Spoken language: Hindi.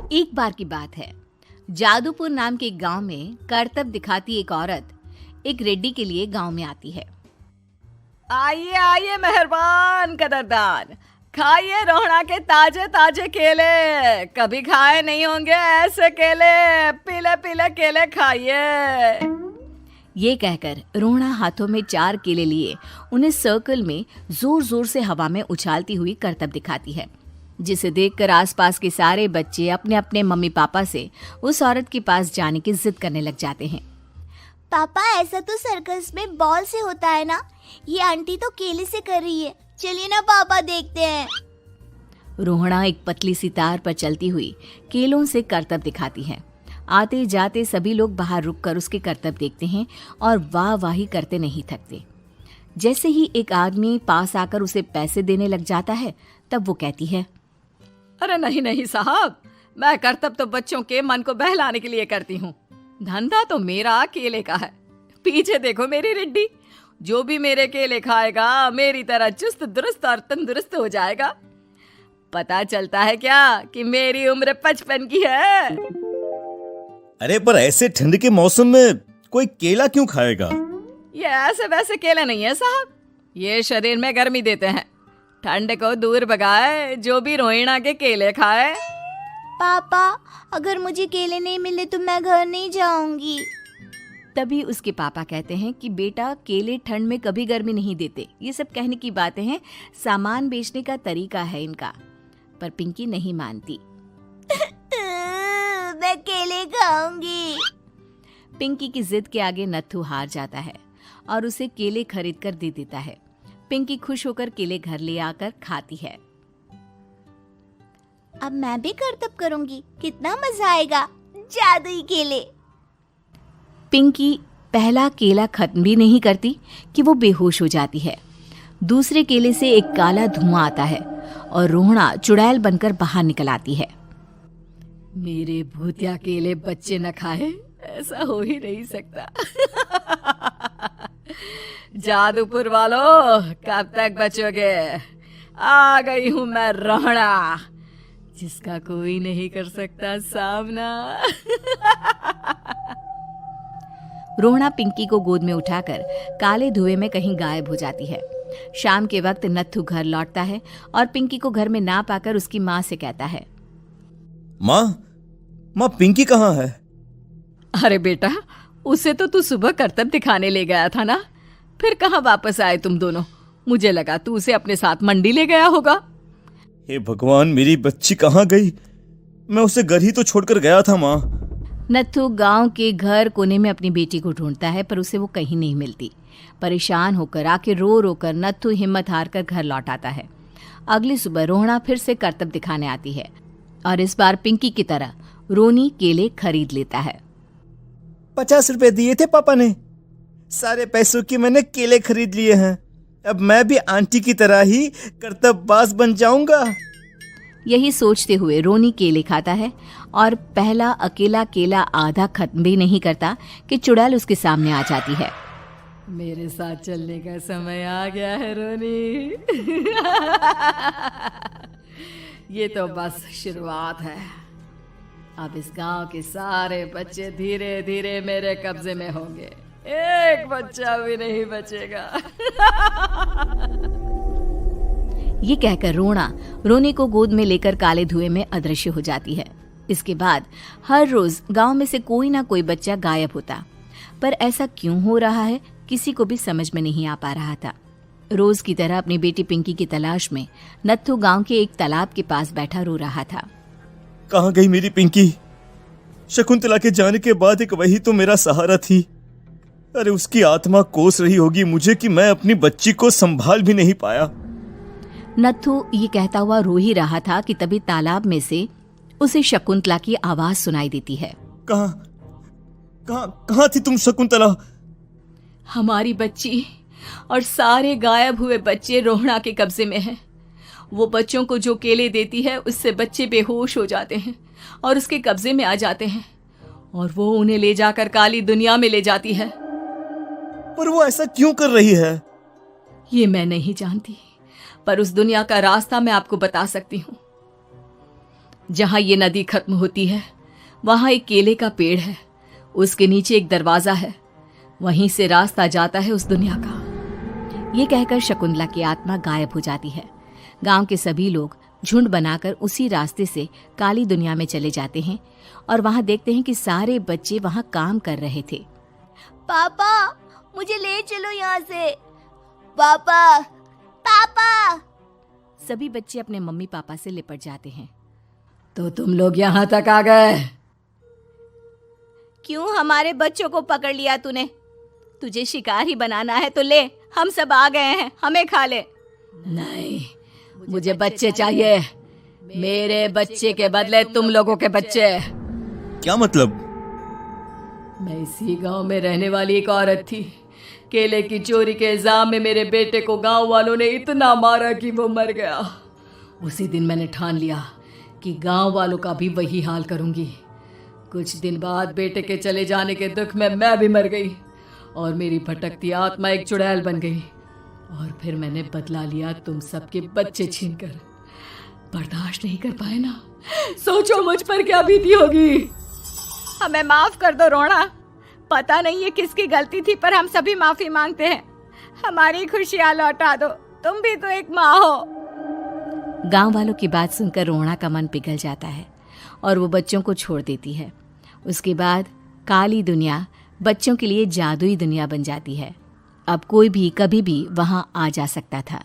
एक बार की बात है, जादूपुर नाम के एक गांव में करतब दिखाती एक औरत एक रेड्डी के लिए गांव में आती है। आइए आइए मेहरबान कदरदान, खाइए रोहड़ा के ताजे ताजे केले। कभी खाए नहीं होंगे ऐसे केले, पीले पीले केले खाइए। ये कहकर रोहड़ा हाथों में 4 केले लिए उन्हें सर्कल में जोर जोर से हवा में उछालती हुई करतब दिखाती है, जिसे देखकर आसपास के सारे बच्चे अपने अपने मम्मी पापा से उस औरत के पास जाने की जिद करने लग जाते हैं। पापा, ऐसा तो सर्कस में बॉल से होता है ना, ये आंटी तो केले से कर रही है। चलिए ना पापा, देखते हैं। रोहड़ा एक पतली सी तार पर चलती हुई केलों से करतब दिखाती है। आते जाते सभी लोग बाहर रुककर उसके करतब देखते हैं और वाह वाही करते नहीं थकते। जैसे ही एक आदमी पास आकर उसे पैसे देने लग जाता है, तब वो कहती है, अरे नहीं नहीं साहब, मैं करतब तो बच्चों के मन को बहलाने के लिए करती हूँ। धंधा तो मेरा केले का है। पीछे देखो मेरी रिड्डी, जो भी मेरे केले खाएगा मेरी तरह चुस्त दुरुस्त और तंदुरुस्त हो जाएगा। पता चलता है क्या कि मेरी उम्र 55 की है। अरे पर ऐसे ठंड के मौसम में कोई केला क्यों खाएगा? ये ऐसे वैसे केले नहीं है साहब, ये शरीर में गर्मी देते हैं, ठंड को दूर भगाए। जो भी रोहिणा के केले खाए। पापा, अगर मुझे केले नहीं मिले तो मैं घर नहीं जाऊंगी। तभी उसके पापा कहते हैं कि बेटा, केले ठंड में कभी गर्मी नहीं देते। ये सब कहने की बातें हैं, सामान बेचने का तरीका है इनका। पर पिंकी नहीं मानती। मैं केले खाऊंगी। पिंकी की जिद के आगे नत्थू हार जाता है और उसे केले खरीद कर दे देता है। पिंकी खुश होकर केले घर ले आकर खाती है। अब मैं भी करतब करूंगी, कितना मजा आएगा। जादुई केले। पिंकी पहला केला खत्म भी नहीं करती कि वो बेहोश हो जाती है। दूसरे केले से एक काला धुआं आता है और रोहड़ा चुड़ैल बनकर बाहर निकल आती है। मेरे भूतिया केले बच्चे न खाए, ऐसा हो ही नहीं सकता। जादूपुर वालों, कब तक बचोगे? आ गई हूं मैं रोहड़ा, जिसका कोई नहीं कर सकता सामना। रोहड़ा पिंकी को गोद में उठाकर काले धुएं में कहीं गायब हो जाती है। शाम के वक्त नत्थू घर लौटता है और पिंकी को घर में ना पाकर उसकी माँ से कहता है, माँ पिंकी कहाँ है? अरे बेटा, उसे तो तू सुबह करतब दिखाने ले गया था ना, फिर कहाँ वापस आए तुम दोनों? मुझे लगा तू उसे अपने साथ मंडी ले गया होगा। हे भगवान, मेरी बच्ची कहाँ गई? मैं उसे घर ही तो छोड़कर गया था माँ। नत्थू गांव के घर कोने में अपनी बेटी को ढूंढता है, पर उसे वो कहीं नहीं मिलती। परेशान होकर आखिर रो रो कर नत्थू हिम्मत हार कर घर लौट आता है। अगली सुबह रोहड़ा फिर से करतब दिखाने आती है और इस बार पिंकी की तरह रोनी केले खरीद लेता है। 50 रुपए दिए थे पापा ने, सारे पैसों की मैंने केले खरीद लिए हैं। अब मैं भी आंटी की तरह ही करतबबाज बन जाऊंगा। यही सोचते हुए रोनी केले खाता है और पहला अकेला केला आधा खत्म भी नहीं करता कि चुड़ैल उसके सामने आ जाती है। मेरे साथ चलने का समय आ गया है रोनी। ये तो बस शुरुआत है। अब इस गांव के सारे बच्चे धीरे धीरे मेरे कब्जे में होंगे, एक बच्चा भी नहीं बचेगा। ये कहकर रोना रोनी को गोद में लेकर काले धुएं में अदृश्य हो जाती है। इसके बाद हर रोज गांव में से कोई ना कोई बच्चा गायब होता, पर ऐसा क्यों हो रहा है किसी को भी समझ में नहीं आ पा रहा था। रोज की तरह अपनी बेटी पिंकी की तलाश में नत्थू गांव के एक तालाब के पास बैठा रो रहा था। कहाँ गई मेरी पिंकी? शकुंतला के जाने के बाद एक वही तो मेरा सहारा थी। अरे उसकी आत्मा कोस रही होगी मुझे कि मैं अपनी बच्ची को संभाल भी नहीं पाया। नत्थू ये कहता हुआ रो ही रहा था कि तभी तालाब में से उसे शकुंतला की आवाज सुनाई देती है। कहाँ थी तुम शकुंतला? हमारी बच्ची और सारे गायब हुए बच्चे रोहड़ा के कब्जे में हैं। वो बच्चों को जो केले देती है उससे बच्चे बेहोश हो जाते हैं और उसके कब्जे में आ जाते हैं और वो उन्हें ले जाकर काली दुनिया में ले जाती है। पर वो ऐसा क्यों कर रही है? ये मैं नहीं जानती, पर उस दुनिया का रास्ता मैं आपको बता सकती हूँ। जहां ये नदी खत्म होती है वहां एक केले का पेड़ है, उसके नीचे एक दरवाजा है, वहीं से रास्ता जाता है उस दुनिया का। ये कहकर शकुंतला की आत्मा गायब हो जाती है। गांव के सभी लोग झुंड बनाकर उसी रास्ते से काली दुनिया में चले जाते हैं और वहां देखते हैं कि सारे बच्चे वहां काम कर रहे थे। पापा मुझे ले चलो यहाँ से। पापा पापा। सभी बच्चे अपने मम्मी पापा से लिपट जाते हैं। तो तुम लोग यहाँ तक आ गए? क्यों हमारे बच्चों को पकड़ लिया तूने? तुझे शिकार ही बनाना है तो ले, हम सब आ गए हैं, हमें खा ले। नहीं, मुझे बच्चे चाहिए। मेरे बच्चे के बदले तुम लोगों के बच्चे। क्या मतलब? मैं इसी गांव में रहने वाली एक औरत थी। केले की चोरी के इल्जाम में मेरे बेटे को गांव वालों ने इतना मारा कि वो मर गया। उसी दिन मैंने ठान लिया कि गांव वालों का भी वही हाल करूंगी। कुछ दिन बाद बेटे के चले जाने के दुख में मैं भी मर गई और मेरी भटकती आत्मा एक चुड़ैल बन गई। और फिर मैंने बदला लिया तुम सबके बच्चे छीनकर। बर्दाश्त नहीं कर पाए ना? सोचो मुझ पर क्या बीती होगी। हमें माफ कर दो रोना। पता नहीं ये किसकी गलती थी, पर हम सभी माफी मांगते हैं। हमारी खुशियां लौटा दो, तुम भी तो एक माँ हो। गांव वालों की बात सुनकर रोना का मन पिघल जाता है और वो बच्चों को छोड़ देती है। उसके बाद काली दुनिया बच्चों के लिए जादुई दुनिया बन जाती है। अब कोई भी कभी भी वहां आ जा सकता था।